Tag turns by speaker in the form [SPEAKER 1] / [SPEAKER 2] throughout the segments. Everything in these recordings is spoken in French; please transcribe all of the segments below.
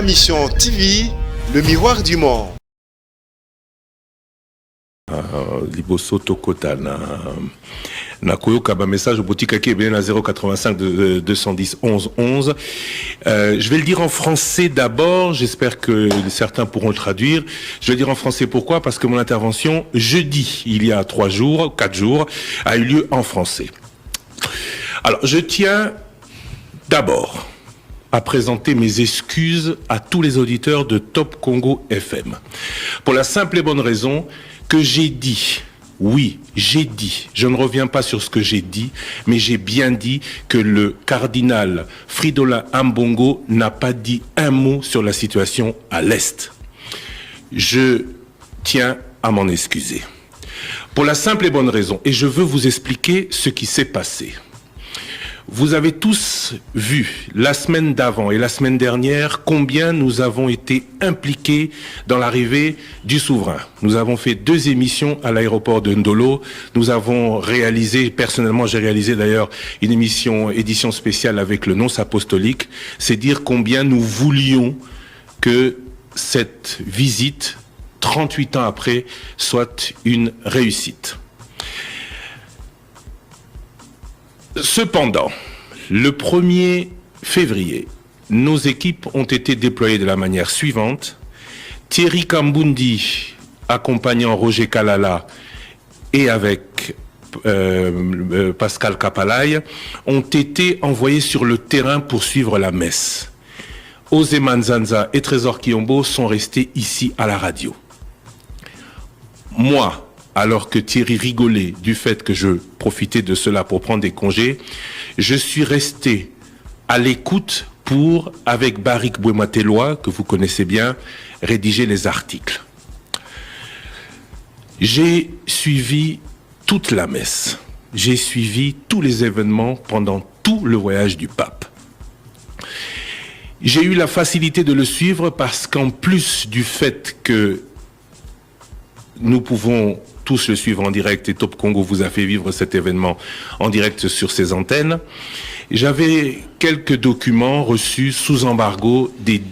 [SPEAKER 1] Mission TV, le miroir du monde.
[SPEAKER 2] Liboso Tokota na koyoka ba message au boutique qui est bien à 085 210 11 11. Je vais le dire en français d'abord, j'espère que certains pourront le traduire. Je vais le dire en français pourquoi? Parce que mon intervention jeudi, il y a 4 jours, a eu lieu en français. Alors, je tiens d'abord à présenter mes excuses à tous les auditeurs de Top Congo FM. Pour la simple et bonne raison que j'ai dit, oui, j'ai dit, je ne reviens pas sur ce que j'ai dit, mais j'ai bien dit que le cardinal Fridolin Ambongo n'a pas dit un mot sur la situation à l'Est. Je tiens à m'en excuser. Pour la simple et bonne raison, et je veux vous expliquer ce qui s'est passé. Vous avez tous vu la semaine d'avant et la semaine dernière combien nous avons été impliqués dans l'arrivée du souverain. Nous avons fait 2 émissions à l'aéroport de Ndolo. Nous avons réalisé, personnellement j'ai réalisé d'ailleurs une édition spéciale avec le nonce apostolique. C'est dire combien nous voulions que cette visite, 38 ans après, soit une réussite. Cependant, le 1er février, nos équipes ont été déployées de la manière suivante. Thierry Kambundi, accompagnant Roger Kalala et avec Pascal Kapalaï, ont été envoyés sur le terrain pour suivre la messe. Osé Manzanza et Trésor Kiombo sont restés ici à la radio. Moi, alors que Thierry rigolait du fait que je profitais de cela pour prendre des congés, je suis resté à l'écoute pour, avec Barik Bouematelois, que vous connaissez bien, rédiger les articles. J'ai suivi toute la messe. J'ai suivi tous les événements pendant tout le voyage du pape. J'ai eu la facilité de le suivre parce qu'en plus du fait que nous pouvons tous le suivre en direct et Top Congo vous a fait vivre cet événement en direct sur ses antennes. J'avais quelques documents reçus sous embargo des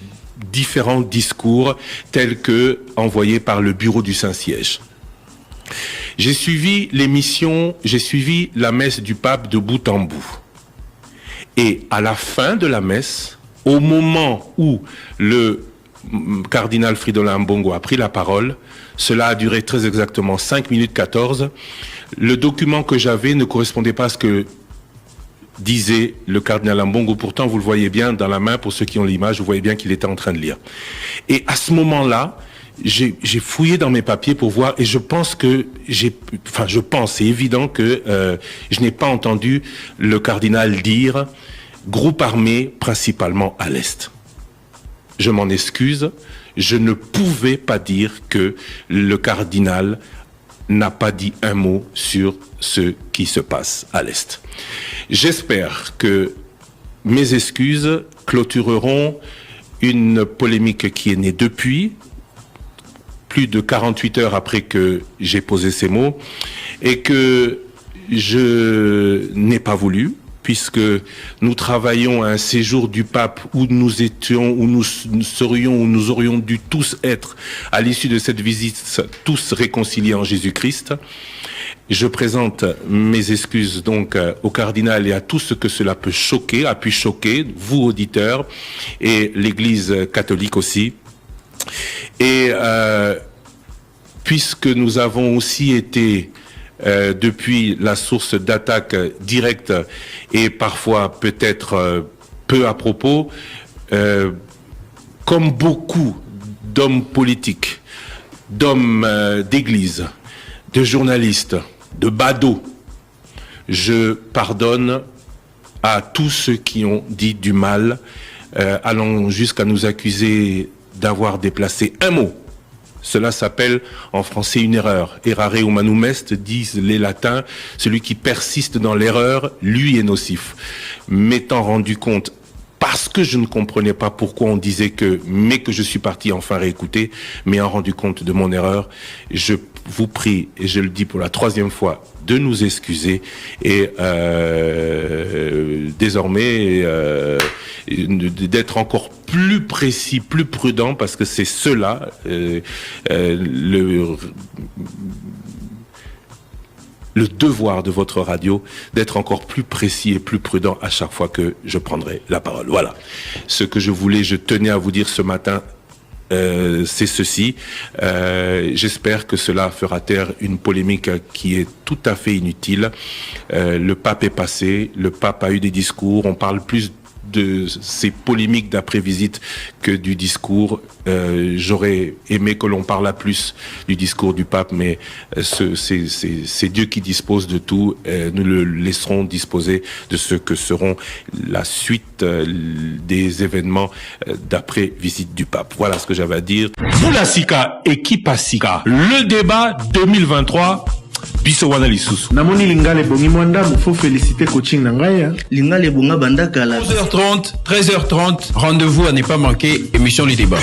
[SPEAKER 2] différents discours tels que envoyés par le bureau du Saint-Siège. J'ai suivi l'émission, j'ai suivi la messe du pape de bout en bout. Et à la fin de la messe, au moment où le cardinal Fridolin Ambongo a pris la parole, cela a duré très exactement 5 minutes 14. Le document que j'avais ne correspondait pas à ce que disait le cardinal Ambongo. Pourtant, vous le voyez bien dans la main, pour ceux qui ont l'image, vous voyez bien qu'il était en train de lire. Et à ce moment-là, j'ai fouillé dans mes papiers pour voir, et je pense que c'est évident que je n'ai pas entendu le cardinal dire groupe armé principalement à l'Est. Je m'en excuse, je ne pouvais pas dire que le cardinal n'a pas dit un mot sur ce qui se passe à l'Est. J'espère que mes excuses clôtureront une polémique qui est née depuis, plus de 48 heures après que j'ai posé ces mots, et que je n'ai pas voulu, puisque nous travaillons à un séjour du pape où nous étions, où nous serions, où nous aurions dû tous être, à l'issue de cette visite, tous réconciliés en Jésus-Christ. Je présente mes excuses donc au cardinal et à tout ce que cela peut choquer, a pu choquer, vous auditeurs, et l'Église catholique aussi. Et puisque nous avons aussi été depuis la source d'attaque directe et parfois peut-être peu à propos, comme beaucoup d'hommes politiques, d'hommes d'église, de journalistes, de badauds, je pardonne à tous ceux qui ont dit du mal, allant jusqu'à nous accuser d'avoir déplacé un mot. Cela s'appelle en français une erreur. Errare humanum est, disent les latins. Celui qui persiste dans l'erreur, lui est nocif. M'étant rendu compte, parce que je ne comprenais pas pourquoi on disait que, mais que je suis parti enfin réécouter, m'ayant rendu compte de mon erreur, je vous prie, et je le dis pour la 3e fois, de nous excuser et désormais d'être encore plus précis, plus prudent, parce que c'est cela le devoir de votre radio, d'être encore plus précis et plus prudent à chaque fois que je prendrai la parole. Voilà. Ce que je tenais à vous dire ce matin, c'est ceci. J'espère que cela fera taire une polémique qui est tout à fait inutile. Le pape est passé, le pape a eu des discours, on parle plus de ces polémiques d'après-visite que du discours. J'aurais aimé que l'on parlât plus du discours du pape, mais c'est Dieu qui dispose de tout. Nous le laisserons disposer de ce que seront la suite des événements d'après-visite du pape. Voilà ce que j'avais à dire. Sika, équipe Sika, le débat 2023. Biso wana lisusu.
[SPEAKER 3] Namoni lingale bongi mwanda, faut féliciter coaching nangaya.
[SPEAKER 4] Lingale bonga banda kala.
[SPEAKER 5] 12h30, 13h30, rendez-vous à ne pas manquer, émission du débat.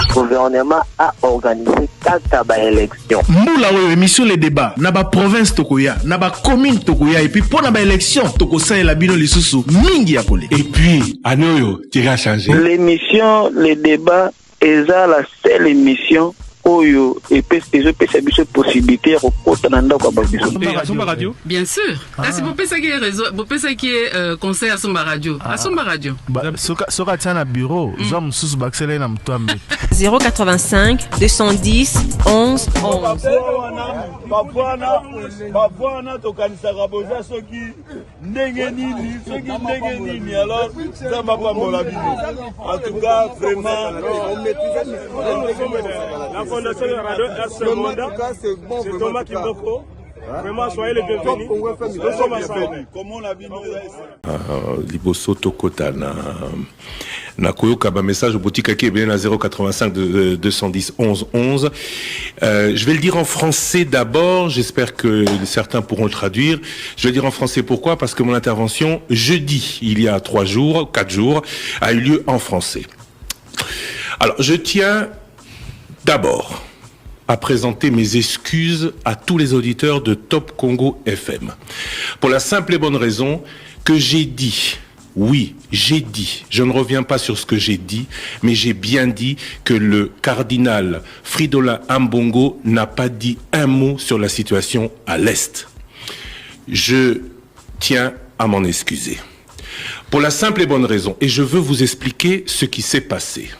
[SPEAKER 6] Le gouvernement a organisé 4 élections.
[SPEAKER 3] Moula oui, émission les débats. Naba province tokoya, naba commune tokoya, et puis pour naba élection, tokosa et la bino lisusu, mingi ya kole.
[SPEAKER 2] Et puis, Anoyo, tira changer.
[SPEAKER 6] L'émission, les débats, est la seule émission oyo et pesa biso possibilité ya kokota na ndako ba biso.
[SPEAKER 7] Asomba radio? Bien sûr. Là c'est pour pesa qui est réseau, pour pesa qui est conseil Asomba radio. Asomba radio.
[SPEAKER 3] Soka tana bureau, zo msusu bakselé na mtwambe.
[SPEAKER 8] 085 210 11 11.
[SPEAKER 9] Bafwana tokanisaka boza soki ndenge nini alors ça m'a pas mon avis. En tout cas vraiment on maîtrise la fondation de radio RC Monde, c'est Thomas Kimboko. Vraiment, soyez les bienvenus. Nous sommes ensemble. Comment on a vu
[SPEAKER 2] Liboso Tokota na koyoka ba message au boutique qui est bien à 085 210 11 11. Je vais le dire en français d'abord, j'espère que certains pourront le traduire. Je vais le dire en français pourquoi? Parce que mon intervention jeudi, il y a 4 jours, a eu lieu en français. Alors, je tiens d'abord à présenter mes excuses à tous les auditeurs de Top Congo FM. Pour la simple et bonne raison que j'ai dit, oui, j'ai dit, je ne reviens pas sur ce que j'ai dit, mais j'ai bien dit que le cardinal Fridolin Ambongo n'a pas dit un mot sur la situation à l'Est. Je tiens à m'en excuser. Pour la simple et bonne raison, et je veux vous expliquer ce qui s'est passé.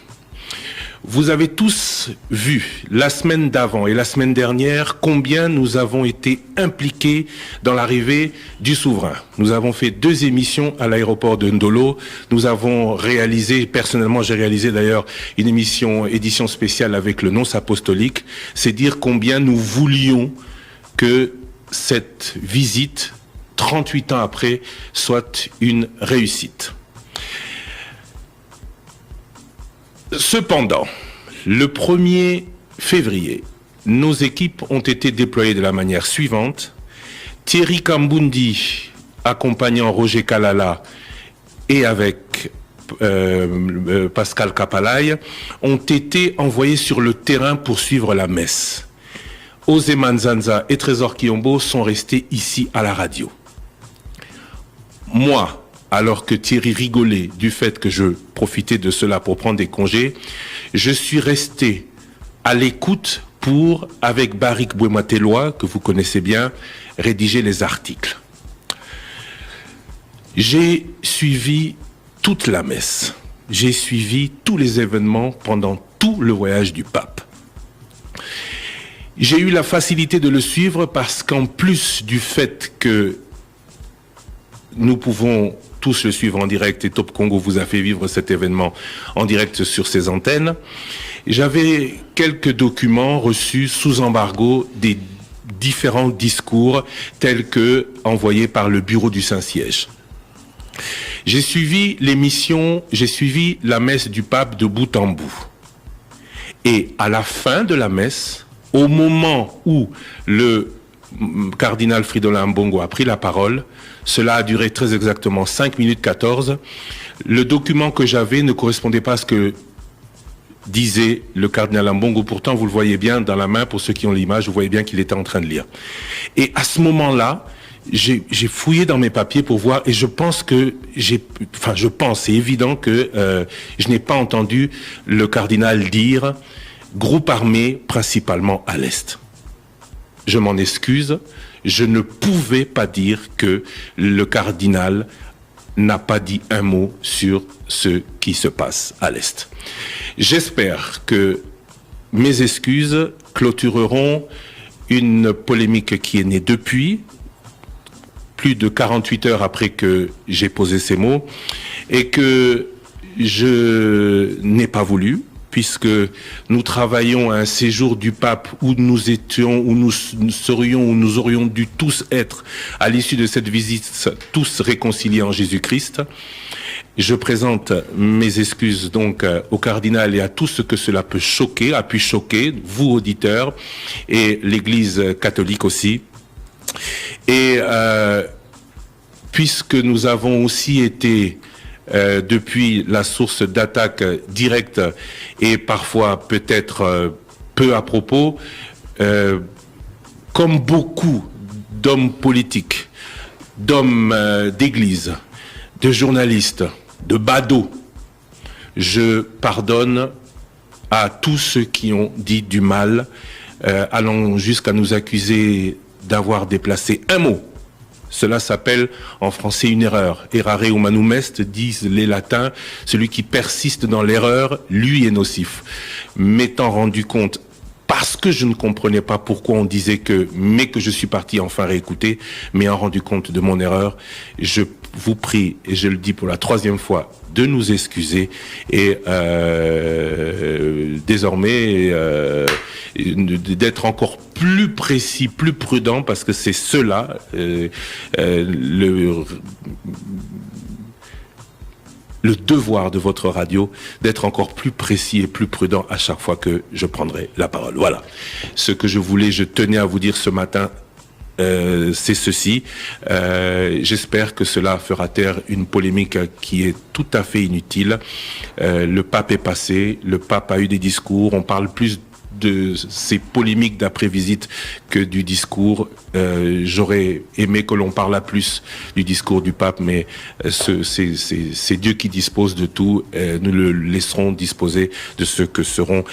[SPEAKER 2] Vous avez tous vu la semaine d'avant et la semaine dernière combien nous avons été impliqués dans l'arrivée du souverain. Nous avons fait 2 émissions à l'aéroport de Ndolo. Nous avons réalisé, personnellement j'ai réalisé d'ailleurs une édition spéciale avec le nonce apostolique. C'est dire combien nous voulions que cette visite, 38 ans après, soit une réussite. Cependant, le 1er février, nos équipes ont été déployées de la manière suivante. Thierry Kambundi, accompagnant Roger Kalala et avec Pascal Kapalaï, ont été envoyés sur le terrain pour suivre la messe. Osé Manzanza et Trésor Kiyombo sont restés ici à la radio. Moi, alors que Thierry rigolait du fait que je profitais de cela pour prendre des congés, je suis resté à l'écoute pour, avec Barik Bouematelois, que vous connaissez bien, rédiger les articles. J'ai suivi toute la messe. J'ai suivi tous les événements pendant tout le voyage du pape. J'ai eu la facilité de le suivre parce qu'en plus du fait que nous pouvons tous le suivre en direct et Top Congo vous a fait vivre cet événement en direct sur ses antennes, j'avais quelques documents reçus sous embargo des différents discours tels que envoyés par le bureau du Saint-Siège. J'ai suivi l'émission, j'ai suivi la messe du pape de bout en bout. Et à la fin de la messe, au moment où le cardinal Fridolin Ambongo a pris la parole, cela a duré très exactement 5 minutes 14. Le document que j'avais ne correspondait pas à ce que disait le cardinal Ambongo. Pourtant, vous le voyez bien dans la main, pour ceux qui ont l'image, vous voyez bien qu'il était en train de lire. Et à ce moment-là, j'ai fouillé dans mes papiers pour voir, et je pense que c'est évident que je n'ai pas entendu le cardinal dire groupe armé principalement à l'Est. Je m'en excuse, je ne pouvais pas dire que le cardinal n'a pas dit un mot sur ce qui se passe à l'Est. J'espère que mes excuses clôtureront une polémique qui est née depuis plus de 48 heures après que j'ai posé ces mots et que je n'ai pas voulu, puisque nous travaillons à un séjour du pape où nous étions, où nous serions, où nous aurions dû tous être, à l'issue de cette visite, tous réconciliés en Jésus-Christ. Je présente mes excuses donc au cardinal et à tout ce que cela peut choquer, a pu choquer, vous auditeurs, et l'Église catholique aussi. Et puisque nous avons aussi été depuis la source d'attaque directe et parfois peut-être peu à propos, comme beaucoup d'hommes politiques, d'hommes d'église, de journalistes, de badauds, je pardonne à tous ceux qui ont dit du mal, allant jusqu'à nous accuser d'avoir déplacé un mot. Cela s'appelle en français une erreur. Errare humanum est, disent les latins. Celui qui persiste dans l'erreur, lui est nocif. M'étant rendu compte, parce que je ne comprenais pas pourquoi on disait mais que je suis parti enfin réécouter, m'ayant rendu compte de mon erreur, je vous prie, et je le dis pour la 3e fois, de nous excuser et désormais d'être encore plus précis, plus prudent, parce que c'est cela le devoir de votre radio, d'être encore plus précis et plus prudent à chaque fois que je prendrai la parole. Voilà. Ce que je tenais à vous dire ce matin, c'est ceci. J'espère que cela fera taire une polémique qui est tout à fait inutile. Le pape est passé, le pape a eu des discours, on parle plus de ces polémiques d'après-visite que du discours. J'aurais aimé que l'on parlât plus du discours du pape, mais c'est Dieu qui dispose de tout. Nous le laisserons disposer de ce que seront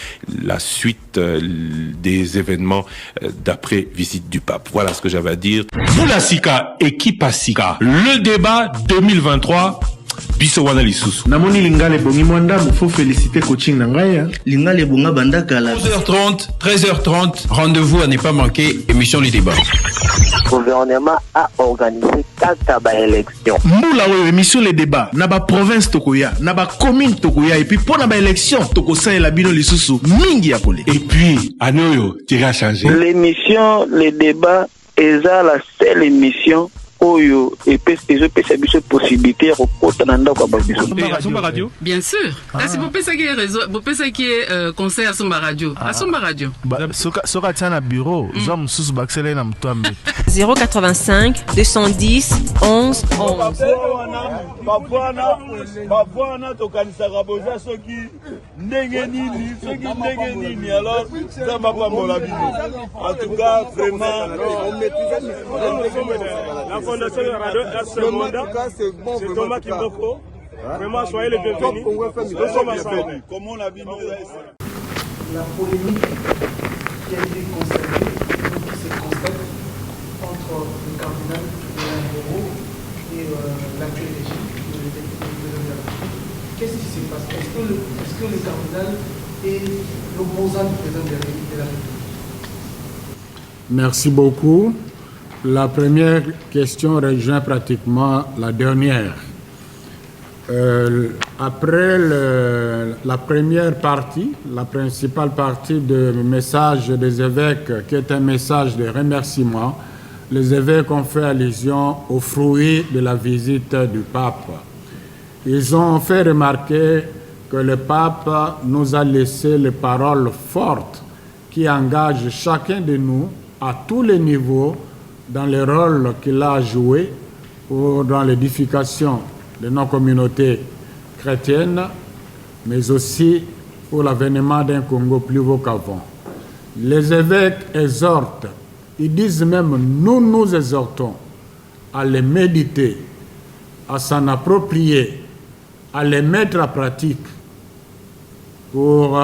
[SPEAKER 2] la suite des événements d'après-visite du pape. Voilà ce que j'avais à dire. Boulasika et Kipasika, le débat 2023. Biso wana lisusu.
[SPEAKER 3] Namoni lingale bongi mwanda, faut féliciter coaching nangaya.
[SPEAKER 4] Lingale bonga bandaka la.
[SPEAKER 5] 12h30, 13h30, rendez-vous à ne pas manquer, émission du débat.
[SPEAKER 6] Le gouvernement a organisé 4 élections.
[SPEAKER 3] Moula oui, émission les débats. Naba province tokoya, naba commune tokoya, et puis pour naba élection, tokosa et la bino lisusu, mingi ya kole.
[SPEAKER 2] Et puis, Anoyo, tu as changé.
[SPEAKER 6] L'émission, les débats, est la seule émission oyo epesa biso possibilité ya kokota na ndako ya babiso.
[SPEAKER 7] Asomba radio? Bien sûr. Kasi bopesaki réseau, bopesaki conseil Asomba radio. Asomba radio.
[SPEAKER 3] Soka tia na bureau, zo mususu bakisele na mtombe.
[SPEAKER 8] 085 210 11 11.
[SPEAKER 9] Bafwana tokanisaka boza soki ndenge nini alors ça va pas mon avis. En tout cas vraiment on maîtrise la fondation de radio c'est Thomas Kimboko. Vraiment soyez les bienvenus. Nous sommes ensemble. Comme on a vu
[SPEAKER 10] la polémique qui a été constatée, qui se constate entre le cardinal Ambongo et l'actuel régime de l'État. Qu'est-ce qui se passe? Est-ce que le cardinal est l'opposant du président de la République?
[SPEAKER 11] Merci beaucoup. La première question rejoint pratiquement la dernière. Après la première partie, la principale partie du message des évêques, qui est un message de remerciement, les évêques ont fait allusion aux fruits de la visite du pape. Ils ont fait remarquer que le pape nous a laissé les paroles fortes qui engagent chacun de nous à tous les niveaux dans le rôle qu'il a joué dans l'édification de nos communautés chrétiennes, mais aussi pour l'avènement d'un Congo plus beau qu'avant. Les évêques exhortent, ils disent même, nous exhortons à les méditer, à s'en approprier, à les mettre en pratique pour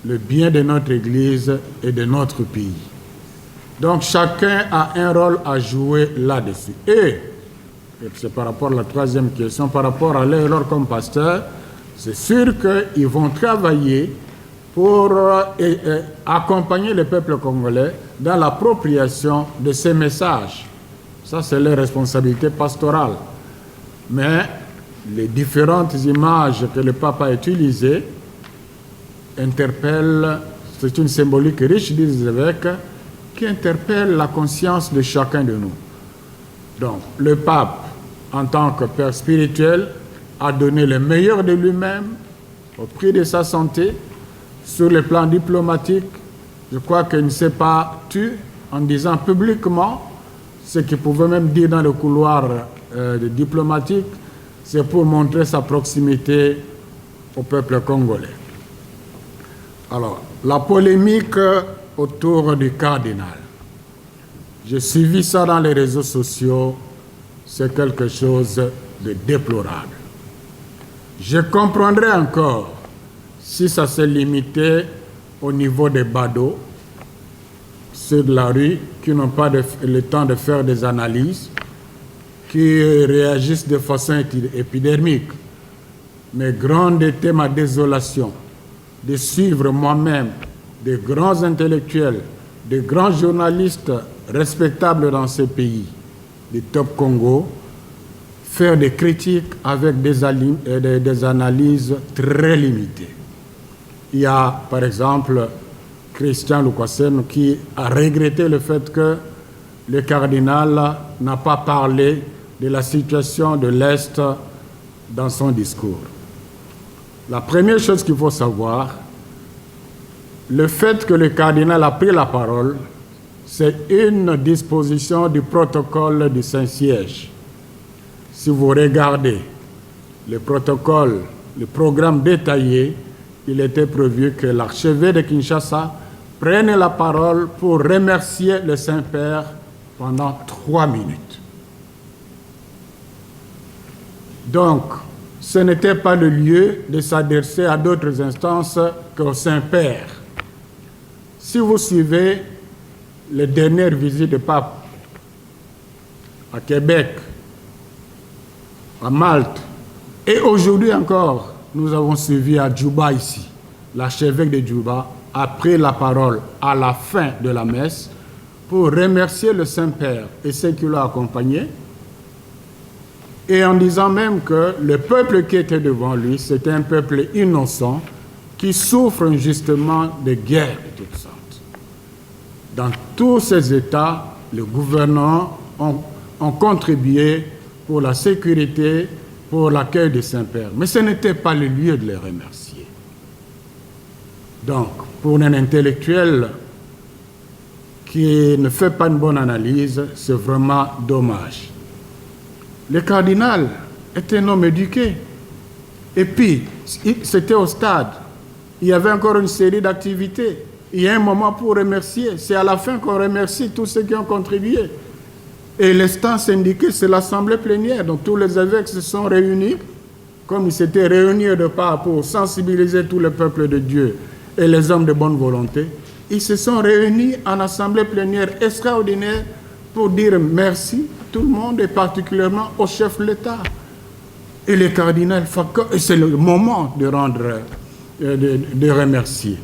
[SPEAKER 11] le bien de notre Église et de notre pays. Donc chacun a un rôle à jouer là-dessus. Et c'est par rapport à la troisième question, par rapport à leur rôle comme pasteur, c'est sûr qu'ils vont travailler pour accompagner le peuple congolais dans l'appropriation de ces messages. Ça, c'est leur responsabilité pastorale. Mais les différentes images que le pape a utilisées interpellent, c'est une symbolique riche des évêques qui interpelle la conscience de chacun de nous. Donc, le pape, en tant que père spirituel, a donné le meilleur de lui-même au prix de sa santé. Sur le plan diplomatique, je crois qu'il ne s'est pas tu en disant publiquement ce qu'il pouvait même dire dans le couloir diplomatique, c'est pour montrer sa proximité au peuple congolais. Alors, la polémique autour du cardinal. J'ai suivi ça dans les réseaux sociaux, c'est quelque chose de déplorable. Je comprendrais encore si ça s'est limité au niveau des badauds, ceux de la rue qui n'ont pas le temps de faire des analyses, qui réagissent de façon épidermique. Mais grande était ma désolation de suivre moi-même des grands intellectuels, des grands journalistes respectables dans ces pays, du Top Congo, faire des critiques avec des analyses très limitées. Il y a, par exemple, Christian Lukwasen qui a regretté le fait que le cardinal n'a pas parlé de la situation de l'Est dans son discours. La première chose qu'il faut savoir, le fait que le cardinal a pris la parole, c'est une disposition du protocole du Saint-Siège. Si vous regardez le protocole, le programme détaillé, il était prévu que l'archevêque de Kinshasa prenne la parole pour remercier le Saint-Père pendant 3 minutes. Donc, ce n'était pas le lieu de s'adresser à d'autres instances qu'au Saint-Père. Si vous suivez les dernières visites du pape à Québec, à Malte, et aujourd'hui encore, nous avons suivi à Djouba ici. L'archevêque de Djouba a pris la parole à la fin de la messe pour remercier le Saint-Père et ceux qui l'ont accompagné, et en disant même que le peuple qui était devant lui, c'était un peuple innocent qui souffre injustement de guerres de toutes sortes. Dans tous ces États, les gouvernants ont contribué pour la sécurité, pour l'accueil du Saint-Père. Mais ce n'était pas le lieu de les remercier. Donc, pour un intellectuel qui ne fait pas une bonne analyse, c'est vraiment dommage. Le cardinal est un homme éduqué. Et puis, c'était au stade. Il y avait encore une série d'activités. Il y a un moment pour remercier. C'est à la fin qu'on remercie tous ceux qui ont contribué. Et l'instance indiquée, c'est l'assemblée plénière. Donc tous les évêques se sont réunis, comme ils s'étaient réunis de part pour sensibiliser tout le peuple de Dieu et les hommes de bonne volonté. Ils se sont réunis en assemblée plénière extraordinaire pour dire merci à tout le monde et particulièrement au chef de l'État. Et le cardinal Faka, et c'est le moment de rendre, de remercier.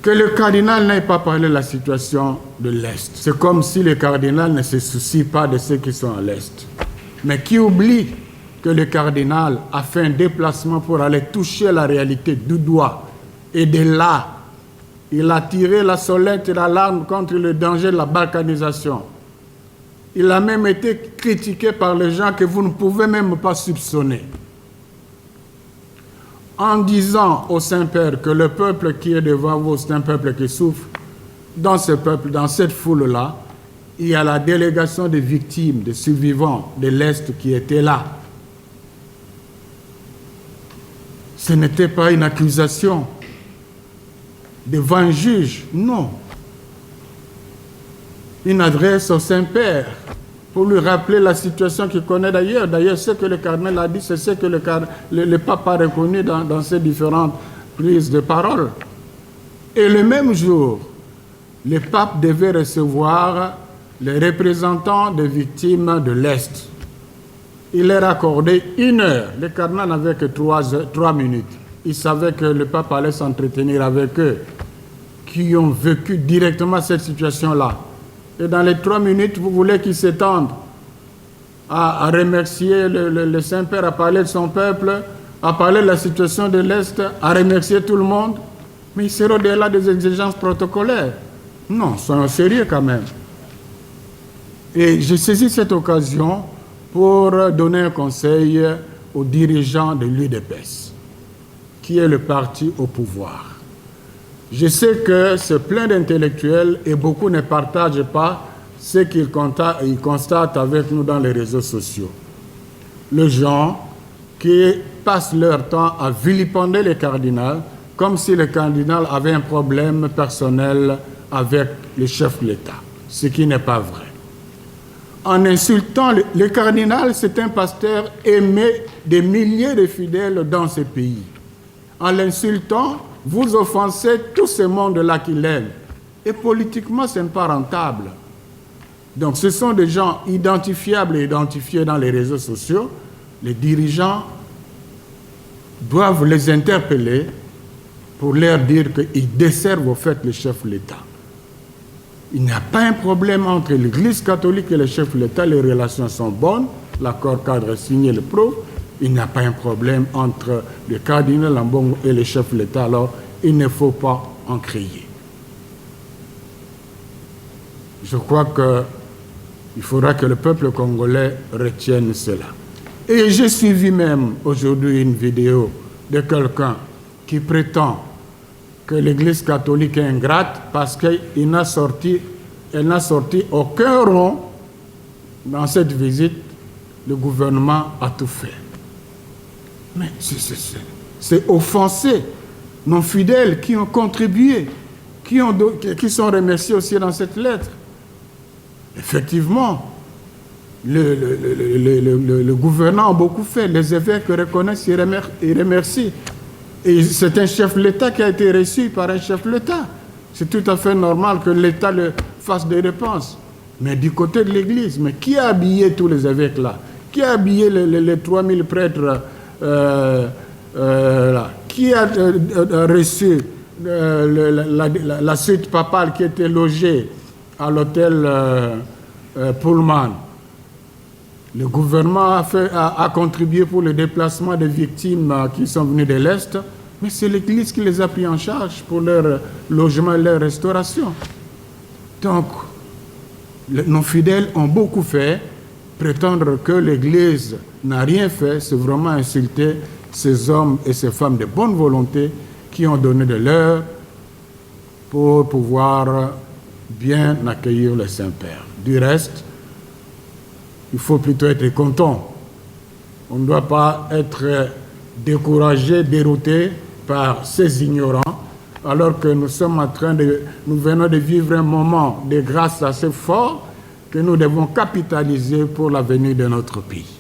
[SPEAKER 11] Que le cardinal n'ait pas parlé de la situation de l'Est. C'est comme si le cardinal ne se soucie pas de ceux qui sont à l'Est. Mais qui oublie que le cardinal a fait un déplacement pour aller toucher la réalité du doigt. Et de là, il a tiré la sonnette et l'alarme contre le danger de la balkanisation. Il a même été critiqué par les gens que vous ne pouvez même pas soupçonner. En disant au Saint-Père que le peuple qui est devant vous, c'est un peuple qui souffre, dans ce peuple, dans cette foule-là, il y a la délégation des victimes, des survivants de l'Est qui étaient là. Ce n'était pas une accusation devant un juge, non. Une adresse au Saint-Père pour lui rappeler la situation qu'il connaît d'ailleurs. D'ailleurs, ce que le cardinal a dit, c'est ce que le pape a reconnu dans ses différentes prises de parole. Et le même jour, le pape devait recevoir les représentants des victimes de l'Est. Il leur a accordé 1 heure. Le cardinal n'avait que 3 minutes. Il savait que le pape allait s'entretenir avec eux, qui ont vécu directement cette situation-là. Et dans les 3 minutes, vous voulez qu'ils s'étendent à remercier le Saint-Père, à parler de son peuple, à parler de la situation de l'Est, à remercier tout le monde. Mais ils seront au-delà des exigences protocolaires. Non, soyons sérieux quand même. Et j'ai saisi cette occasion pour donner un conseil aux dirigeants de l'UDPS, qui est le parti au pouvoir. Je sais que c'est plein d'intellectuels et beaucoup ne partagent pas ce qu'ils constatent avec nous dans les réseaux sociaux. Les gens qui passent leur temps à vilipender le cardinal comme si le cardinal avait un problème personnel avec le chef de l'État, ce qui n'est pas vrai. En insultant le cardinal, c'est un pasteur aimé des milliers de fidèles dans ce pays. En l'insultant, vous offensez tout ce monde-là qu'il aime. Et politiquement, ce n'est pas rentable. Donc, ce sont des gens identifiables et identifiés dans les réseaux sociaux. Les dirigeants doivent les interpeller pour leur dire qu'ils desservent au fait le chef de l'État. Il n'y a pas un problème entre l'Église catholique et le chef de l'État. Les relations sont bonnes. L'accord cadre signé le prouve. Il n'y a pas un problème entre le cardinal Ambongo et le chef de l'État. Alors, il ne faut pas en crier. Je crois qu'il faudra que le peuple congolais retienne cela. Et j'ai suivi même aujourd'hui une vidéo de quelqu'un qui prétend que l'Église catholique est ingrate parce qu'elle n'a sorti aucun rond dans cette visite. Le gouvernement a tout fait. Mais c'est offenser nos fidèles qui ont contribué, qui sont remerciés aussi dans cette lettre. Effectivement, le gouvernement a beaucoup fait. Les évêques reconnaissent et remercient. Et c'est un chef de l'État qui a été reçu par un chef de l'État. C'est tout à fait normal que l'État fasse des dépenses. Mais du côté de l'Église, mais qui a habillé tous les évêques là? Qui a habillé les 3000 prêtres là? Qui a reçu la suite papale qui était logée à l'hôtel Pullman? Le gouvernement a contribué pour le déplacement des victimes qui sont venues de l'Est, mais c'est l'Église qui les a pris en charge pour leur logement et leur restauration. Donc, nos fidèles ont beaucoup fait. Prétendre que l'Église n'a rien fait, c'est vraiment insulter ces hommes et ces femmes de bonne volonté qui ont donné de leur pour pouvoir bien accueillir le Saint-Père. Du reste, il faut plutôt être content. On ne doit pas être découragé, dérouté par ces ignorants, alors que nous venons de vivre un moment de grâce assez fort que nous devons capitaliser pour l'avenir de notre pays.